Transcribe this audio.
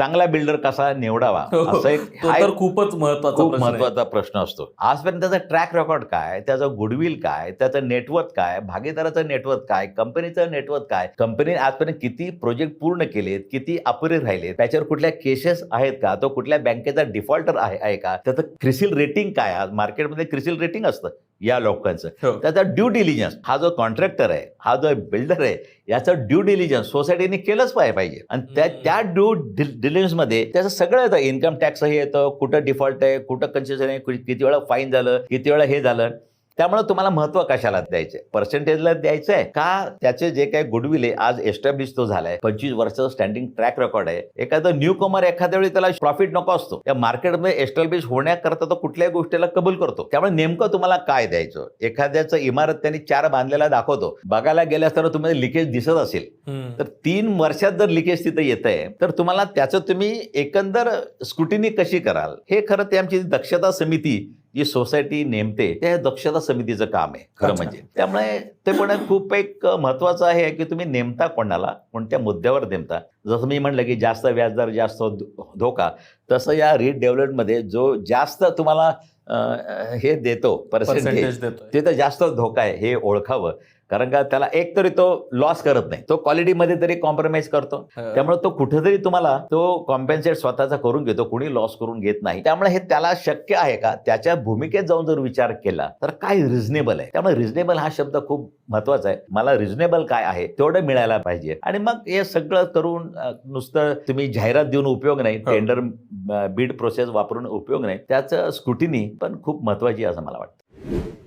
चांगला बिल्डर कसा निवडावा असं एक तो तर खूपच महत्वाचा प्रश्न असतो. आजपर्यंत त्याचा ट्रॅक रेकॉर्ड काय, त्याचं गुडविल काय, त्याचं नेटवर्क काय, भागीदाराचं नेटवर्क काय, कंपनीचं नेटवर्क काय, कंपनीने आजपर्यंत किती प्रोजेक्ट पूर्ण केलेत, किती अपुरे राहिलेत, त्याच्यावर कुठल्या केसेस आहेत का, तो कुठल्या बँकेचा डिफॉल्टर आहे का, त्याचं क्रिसिल रेटिंग काय. आज मार्केटमध्ये क्रिसिल रेटिंग असतं या लोकांचं. त्याचा ड्यू डिलिजन्स, हा जो कॉन्ट्रॅक्टर आहे, हा जो बिल्डर आहे, याचं ड्यू डिलिजन्स सोसायटीने केलंच पाहिजे. आणि त्या ड्यू डिलिजन्स मध्ये त्याचं सगळं येतं. इन्कम टॅक्स हे येतं, कुठं डिफॉल्ट आहे, कुठं कन्सेशन आहे, किती वेळा फाईन झालं, किती वेळा हे झालं. त्यामुळे तुम्हाला महत्व कशाला द्यायचंय, पर्सेंटेजला द्यायचंय का त्याचे जे काही गुडविल आहे आज एस्टॅब्लिश तो झालाय, 25 वर्षाचा स्टँडिंग ट्रॅक रेकॉर्ड आहे. एखादं न्यू कमर एखाद्या वेळी त्याला प्रॉफिट नको असतो, त्या मार्केटमध्ये एस्टॅब्लिश होण्याकरता तो कुठल्याही गोष्टीला कबूल करतो. त्यामुळे नेमकं तुम्हाला काय द्यायचं. एखाद्याचं इमारत त्यांनी 4 बांधलेला दाखवतो, बघायला गेल्या असताना तुम्हाला लिकेज दिसत असेल तर 3 वर्षात जर लिकेज तिथे येत आहे तर तुम्हाला त्याचं तुम्ही एकंदर स्क्रुटिनी कशी कराल, हे खरं ते आमची दक्षता समिती जी सोसायटी नेमते त्या दक्षता समितीचं काम आहे खरं म्हणजे. त्यामुळे ते पण खूप एक महत्वाचं आहे की तुम्ही नेमता कोणाला, कोणत्या मुद्द्यावर नेमता. जसं मी म्हणलं की जास्त व्याजदर जास्त धोका, तसं या रिडेव्हलपमेंटमध्ये जो जास्त तुम्हाला हे देतो पर्सेंटेज ते तर जास्त धोका आहे हे ओळखावं. कारण का त्याला एक तरी तो लॉस करत नाही, तो क्वालिटीमध्ये तरी कॉम्प्रोमाइज करतो. त्यामुळे तो कुठेतरी तुम्हाला तो कॉम्पेन्सेट स्वतःचा करून घेतो, कुणी लॉस करून घेत नाही. त्यामुळे हे त्याला शक्य आहे का, त्याच्या भूमिकेत जाऊन जर विचार केला तर काय रिझनेबल आहे. त्यामुळे रिझनेबल हा शब्द खूप महत्वाचा आहे. मला रिझनेबल काय आहे तेवढं मिळायला पाहिजे. आणि मग हे सगळं करून नुसतं तुम्ही जाहिरात देऊन उपयोग नाही, टेंडर बीड प्रोसेस वापरून उपयोग नाही, त्याचं स्क्रुटिनी पण खूप महत्वाची असं मला वाटतं.